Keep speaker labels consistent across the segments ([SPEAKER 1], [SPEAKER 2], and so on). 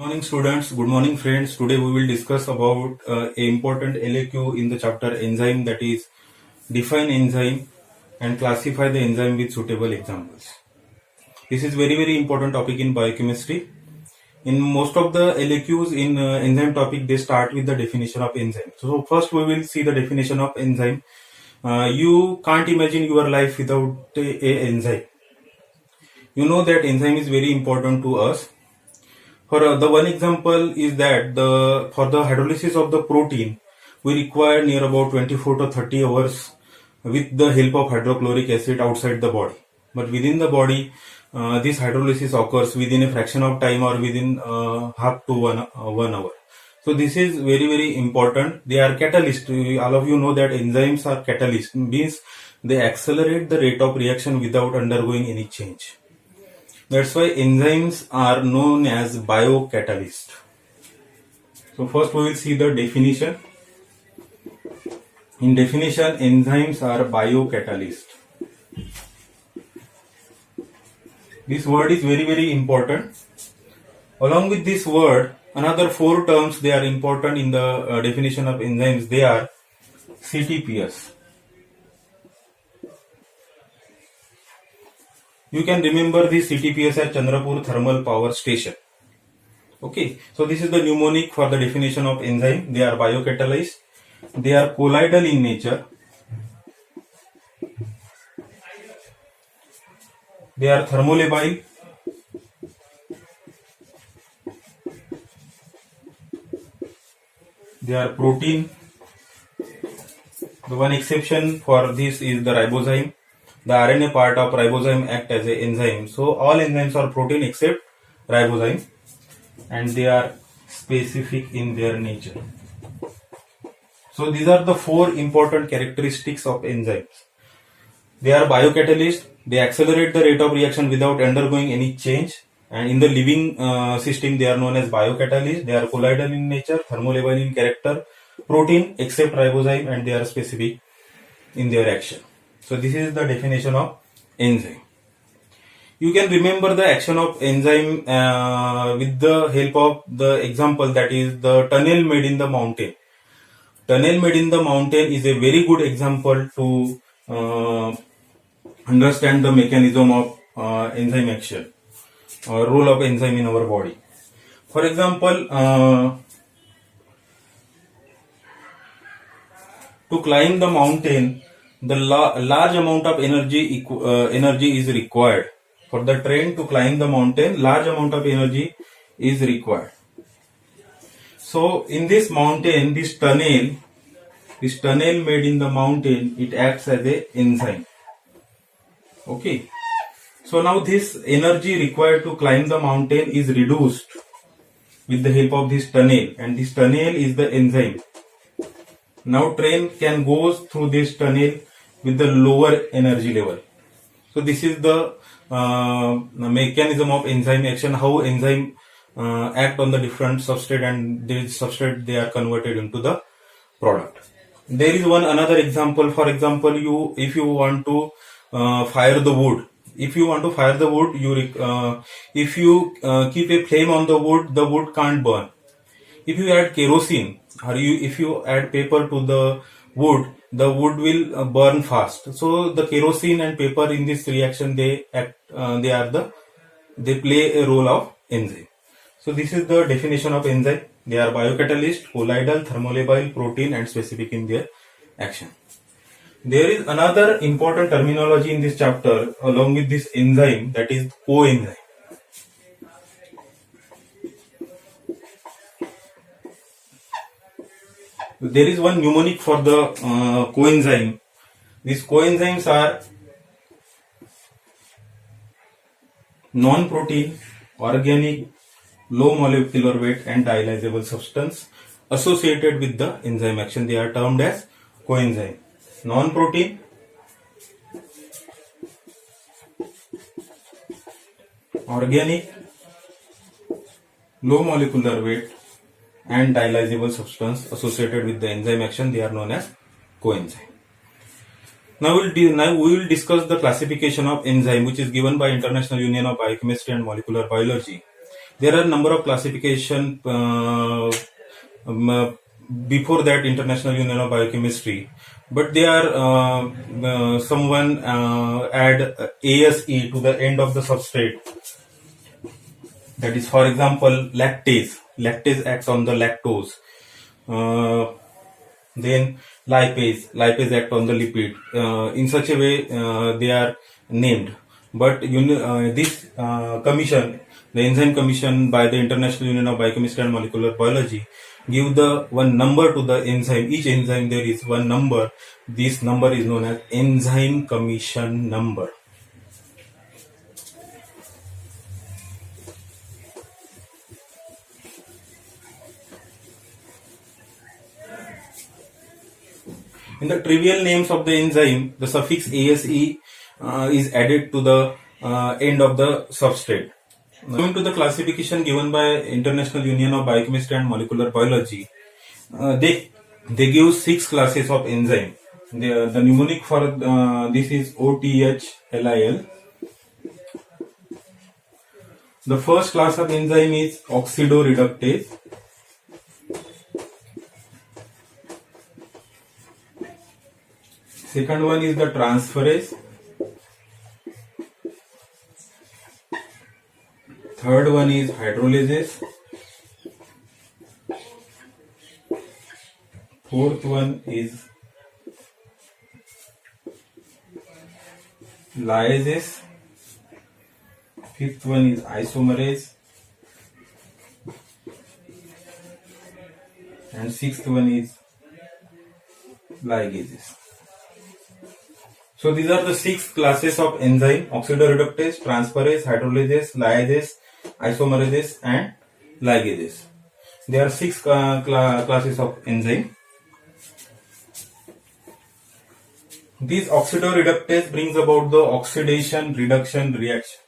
[SPEAKER 1] Good morning students, good morning friends. Today we will discuss about a important LAQ in the chapter enzyme, that is define enzyme and classify the enzyme with suitable examples. This is very important topic in biochemistry. In most of the LAQs in enzyme topic, they start with the definition of enzyme. So first we will see the definition of enzyme. You can't imagine your life without a enzyme. You know that enzyme is very important to us. For the one example is that for the hydrolysis of the protein, we require near about 24 to 30 hours with the help of hydrochloric acid outside the body. But within the body, this hydrolysis occurs within a fraction of time or within half to 1 hour. So this is very important. They are catalyst. All of you know that enzymes are catalyst, means they accelerate the rate of reaction without undergoing any change. That's why enzymes are known as biocatalyst. So first we will see the definition. In definition, enzymes are biocatalyst. This word is very important. Along with this word, another 4 terms they are important in the definition of enzymes. They are CTPS. You can remember this CTPS as Chandrapur Thermal Power Station. Okay, so this is the mnemonic for the definition of enzyme. They are biocatalyzed. They are colloidal in nature. They are thermolabile. They are protein. The one exception for this is the ribozyme. The RNA part of ribozyme act as an enzyme. So all enzymes are protein except ribozyme, and they are specific in their nature. So these are the 4 important characteristics of enzymes. They are biocatalyst. They accelerate the rate of reaction without undergoing any change. And in the living system, they are known as biocatalyst. They are colloidal in nature, thermolabile in character, protein except ribozyme, and they are specific in their action. So this is the definition of enzyme. You can remember the action of enzyme with the help of the example, that is the tunnel made in the mountain. Tunnel made in the mountain is a very good example to understand the mechanism of enzyme action or role of enzyme in our body. For example, to climb the mountain, the large amount of energy is required. For the train to climb the mountain, large amount of energy is required. So in this mountain, this tunnel made in the mountain, it acts as a enzyme. Okay. So now this energy required to climb the mountain is reduced with the help of this tunnel, and this tunnel is the enzyme. Now train can go through this tunnel with the lower energy level. So this is the mechanism of enzyme action, how enzyme act on the different substrate, and this substrate they are converted into the product. There is another example. For example, if you want to fire the wood. If you want to fire the wood, if you keep a flame on the wood can't burn. If you add kerosene or if you add paper to the wood will burn fast. So the kerosene and paper in this reaction, they play a role of enzyme. So this is the definition of enzyme. They are biocatalyst, colloidal, thermolabile, protein, and specific in their action. There is another important terminology in this chapter along with this enzyme, that is coenzyme. There is one mnemonic for the coenzyme. These coenzymes are non-protein, organic, low molecular weight, and dialyzable substance associated with the enzyme action. They are termed as coenzyme. Non-protein, organic, low molecular weight, and dialyzable substance associated with the enzyme action, they are known as coenzyme. Now we will discuss the classification of enzyme, which is given by International Union of Biochemistry and Molecular Biology. There are a number of classification um, uh, before that International Union of Biochemistry, but they are someone add ASE to the end of the substrate. That is, for example, lactase. Lactase acts on the lactose. Then lipase act on the lipid. In such a way, they are named. But this commission, the enzyme commission by the International Union of Biochemistry and Molecular Biology, give the one number to the enzyme. Each enzyme there is one number. This number is known as enzyme commission number. In the trivial names of the enzyme, the suffix ase is added to the end of the substrate. Coming to the classification given by International Union of Biochemistry and Molecular Biology, they give 6 classes of enzyme. The mnemonic for this is OTHLIL. The first class of enzyme is oxidoreductase. Second one is the transferase. Third one is hydrolysis. Fourth one is lyase. Fifth one is isomerase. And sixth one is ligases. So these are the 6 classes of enzyme: oxidoreductase, transferase, hydrolysis, lyase, isomerases, and ligases. There are 6 classes of enzyme. This oxidoreductase brings about the oxidation reduction reaction.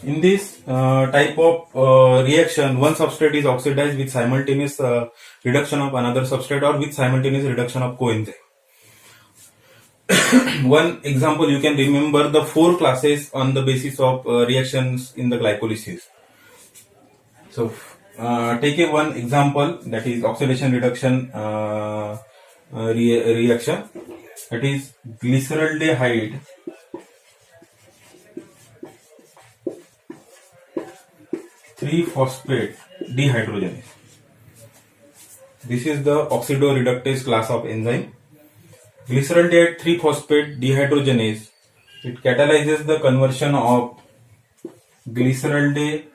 [SPEAKER 1] In this type of reaction, one substrate is oxidized with simultaneous reduction of another substrate or with simultaneous reduction of coenzyme. One example you can remember the 4 classes on the basis of reactions in the glycolysis. So take one example, that is oxidation reduction reaction, that is glyceraldehyde 3-phosphate dehydrogenase. This is the oxidoreductase class of enzyme. Glyceraldehyde 3-phosphate dehydrogenase, it catalyzes the conversion of glyceraldehyde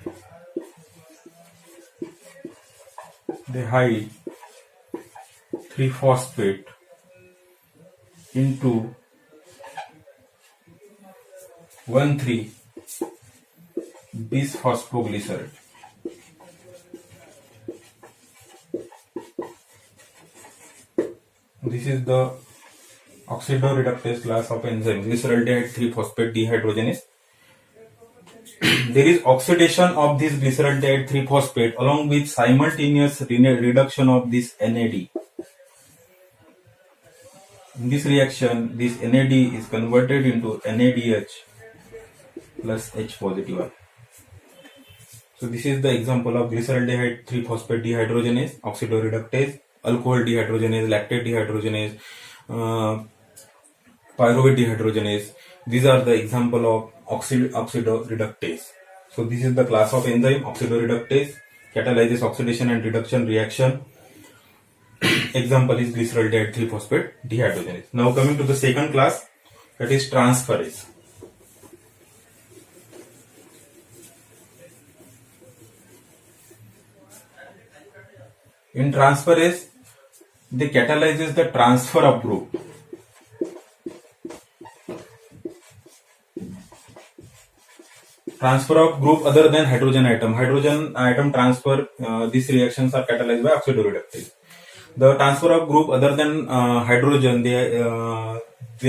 [SPEAKER 1] 3-phosphate into 1,3-bisphosphoglycerate. This is the oxidoreductase class of enzyme, glyceraldehyde 3-phosphate dehydrogenase. There is oxidation of this glyceraldehyde 3-phosphate along with simultaneous reduction of this NAD. In this reaction, this NAD is converted into NADH plus H positive ion. So this is the example of glyceraldehyde 3-phosphate dehydrogenase, oxidoreductase, alcohol dehydrogenase, lactate dehydrogenase, pyruvate dehydrogenase. These are the example of oxidoreductase. So this is the class of enzyme, oxidoreductase, catalyzes oxidation and reduction reaction. Example is glyceraldehyde 3-phosphate dehydrogenase. Now coming to the second class, that is transferase. In transferase, they catalyzes the transfer of group. Transfer of group other than hydrogen atom. Hydrogen atom transfer, these reactions are catalyzed by oxidoreductase. The transfer of group other than hydrogen, they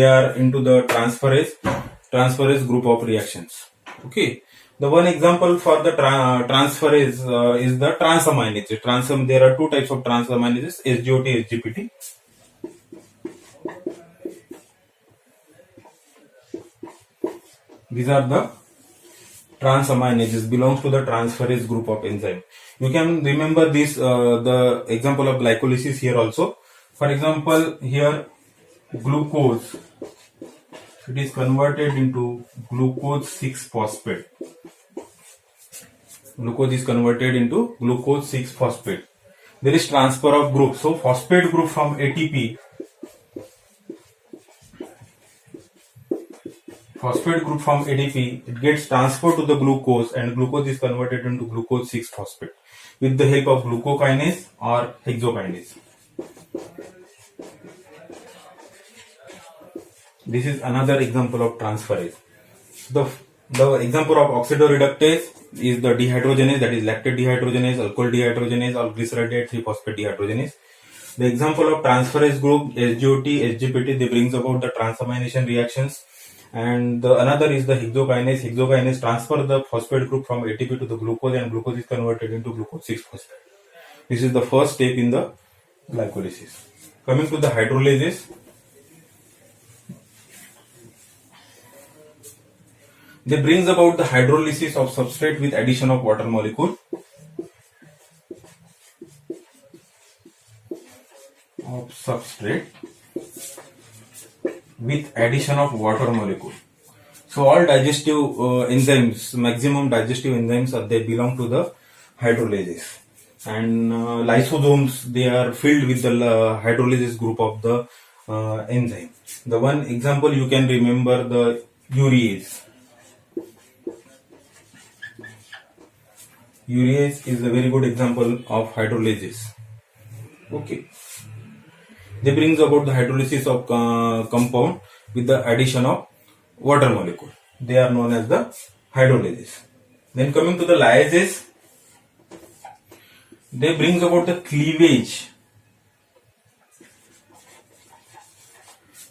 [SPEAKER 1] are into the transferase group of reactions. Okay. The one example for the transferase is the transaminases. There are 2 types of transaminases, SGOT, SGPT. These are the transaminases, belongs to the transferase group of enzyme. You can remember this, the example of glycolysis here also. For example, here glucose, it is converted into glucose 6-phosphate. Glucose is converted into glucose 6-phosphate. There is transfer of group. So phosphate group from ATP, it gets transferred to the glucose, and glucose is converted into glucose 6-phosphate with the help of glucokinase or hexokinase. This is another example of transferase. The example of oxidoreductase is the dehydrogenase, that is lactate dehydrogenase, alcohol dehydrogenase, or glyceraldehyde 3-phosphate dehydrogenase. The example of transferase group, SGOT, SGPT, they brings about the transamination reactions. And the another is the hexokinase. Hexokinase transfer the phosphate group from ATP to the glucose, and glucose is converted into glucose 6-phosphate. This is the first step in the glycolysis. Coming to the hydrolases. They brings about the hydrolysis of substrate with addition of water molecule. So all digestive enzymes, maximum digestive enzymes, they belong to the hydrolases. And lysosomes, they are filled with the hydrolysis group of the enzyme. The one example you can remember, the urease. Urease is a very good example of hydrolysis. Okay. They brings about the hydrolysis of compound with the addition of water molecule. They are known as the hydrolases. Then coming to the lyases, they brings about the cleavage.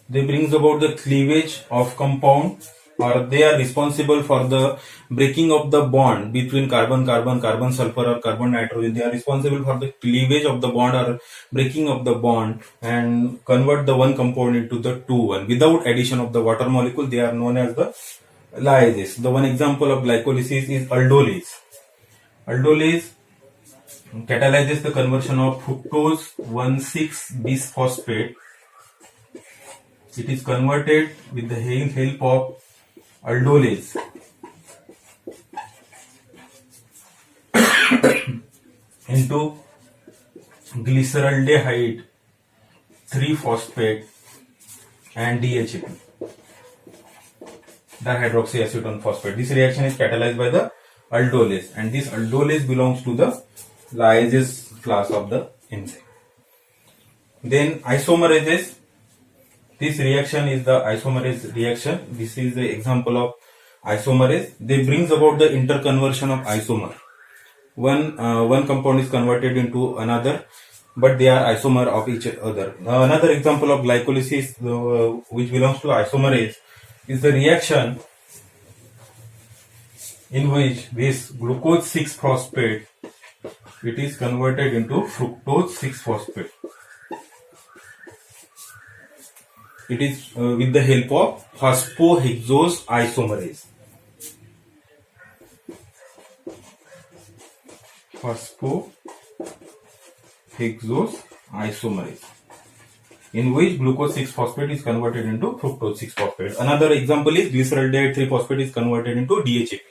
[SPEAKER 1] They brings about the cleavage of compound, or they are responsible for the breaking of the bond between carbon sulfur or carbon nitrogen. They are responsible for the cleavage of the bond or breaking of the bond and convert the one compound into the two one without addition of the water molecule. They are known as the lyases. The one example of glycolysis is aldolase. Aldolase catalyzes the conversion of fructose 1,6-bisphosphate. It is converted with the help of aldolase into glyceraldehyde 3-phosphate and DHAP, dihydroxyacetone phosphate. This reaction is catalyzed by the aldolase, and this aldolase belongs to the lyases class of the enzyme. Then isomerases. This reaction is the isomerase reaction. This is the example of isomerase. They brings about the interconversion of isomer. One compound is converted into another, but they are isomer of each other. Another example of glycolysis, which belongs to isomerase, is the reaction in which this glucose 6-phosphate, it is converted into fructose 6-phosphate. It is with the help of phosphohexose isomerase. Phosphohexose isomerase, in which glucose 6-phosphate is converted into fructose 6-phosphate. Another example is glyceraldehyde 3-phosphate is converted into DHAP.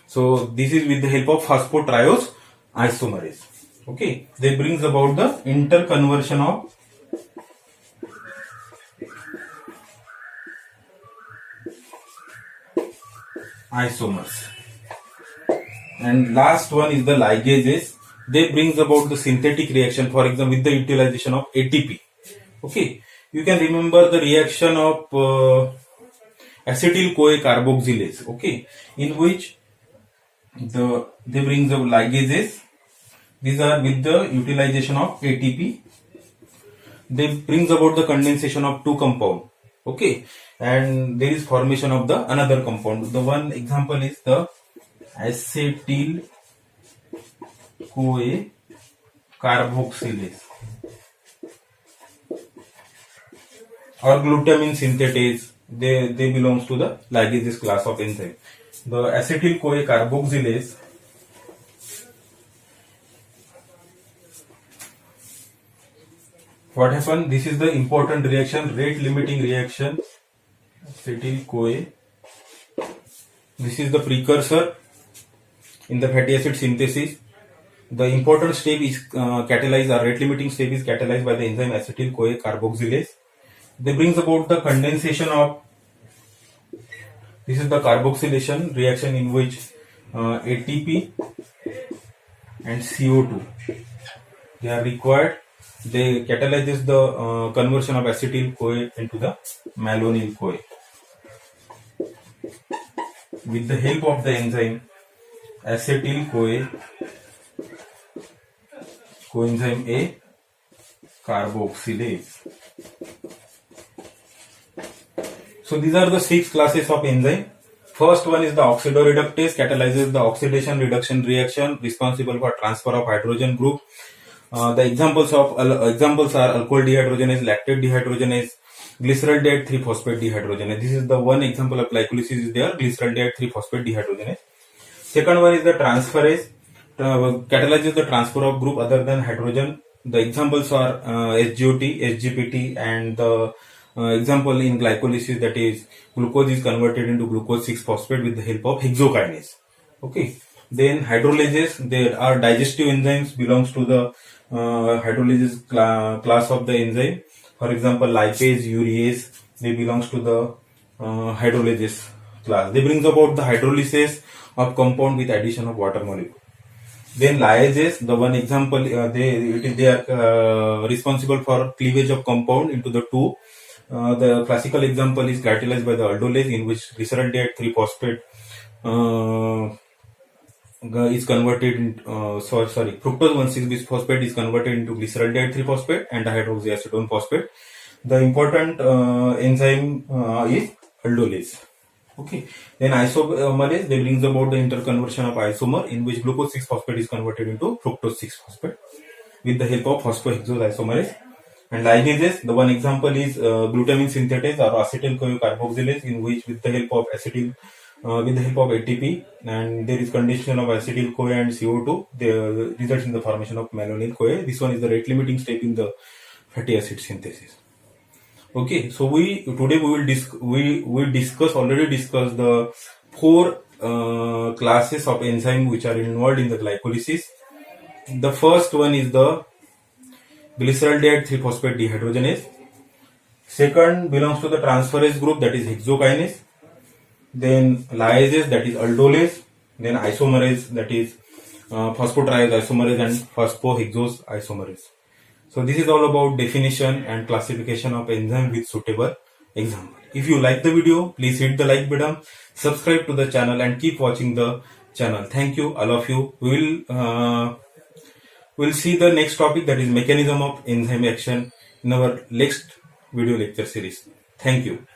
[SPEAKER 1] So this is with the help of phosphotriose isomerase. Okay, they brings about the interconversion of isomers. And last one is the ligases. They brings about the synthetic reaction, for example, with the utilization of ATP. Okay, you can remember the reaction of acetyl-CoA carboxylase. Okay, in which they bring the ligases. These are with the utilization of ATP. They brings about the condensation of two compounds. Okay, and there is formation of the another compound. The one example is the acetyl-CoA carboxylase or glutamine synthetase. they belongs to the ligases class of enzyme. The acetyl-CoA carboxylase, what happened? This is the important reaction, rate limiting reaction. Acetyl-CoA. This is the precursor in the fatty acid synthesis. The important step is catalyzed, or rate limiting step is catalyzed by the enzyme acetyl-CoA carboxylase. They brings about the condensation of, this is the carboxylation reaction in which ATP and CO2 they are required. They catalyzes the conversion of acetyl-CoA into the malonyl-CoA. With the help of the enzyme acetyl-CoA coenzyme A carboxylase. So these are the 6 classes of enzyme. First one is the oxidoreductase, catalyzes the oxidation reduction reaction responsible for transfer of hydrogen group. The examples are alcohol dehydrogenase, lactate dehydrogenase, glyceraldehyde 3-phosphate dehydrogenase. This is the one example of glycolysis is there, glyceraldehyde 3-phosphate dehydrogenase. Second one is the transferase, catalyzes the transfer of group other than hydrogen. The examples are SGOT, SGPT, and the example in glycolysis, that is glucose is converted into glucose 6-phosphate with the help of hexokinase. Okay. Then hydrolases, they are digestive enzymes, belongs to the hydrolases class of the enzyme. For example, lipase, urease, they belongs to the hydrolases class. They brings about the hydrolysis of compound with addition of water molecule. Then lyases, the one example, they are responsible for cleavage of compound into the two. The classical example is catalyzed by the aldolase, in which glyceraldehyde 3-phosphate is converted into fructose 1,6-bisphosphate is converted into glyceraldehyde 3-phosphate and dihydroxyacetone phosphate. The important enzyme is aldolase. Okay. Then isomerase, they brings about the interconversion of isomer, in which glucose 6-phosphate is converted into fructose 6-phosphate with the help of phosphohexose isomerase. And ligases, the one example is glutamine synthetase or acetyl-CoA carboxylase, in which with the help of ATP and there is condensation of acetyl-CoA and CO2, the results in the formation of malonyl-CoA. This one is the rate limiting step in the fatty acid synthesis. Okay, so today we will already discuss the 4 classes of enzyme which are involved in the glycolysis. The first one is the glyceraldehyde 3-phosphate dehydrogenase. Second belongs to the transferase group, that is hexokinase. Then lyases, that is aldolase. Then isomerase, that is phosphotriose isomerase and phosphohexose isomerase. So this is all about definition and classification of enzyme with suitable example. If you like the video, please hit the like button, subscribe to the channel and keep watching the channel. Thank you, all of you. We'll see the next topic, that is mechanism of enzyme action, in our next video lecture series. Thank you.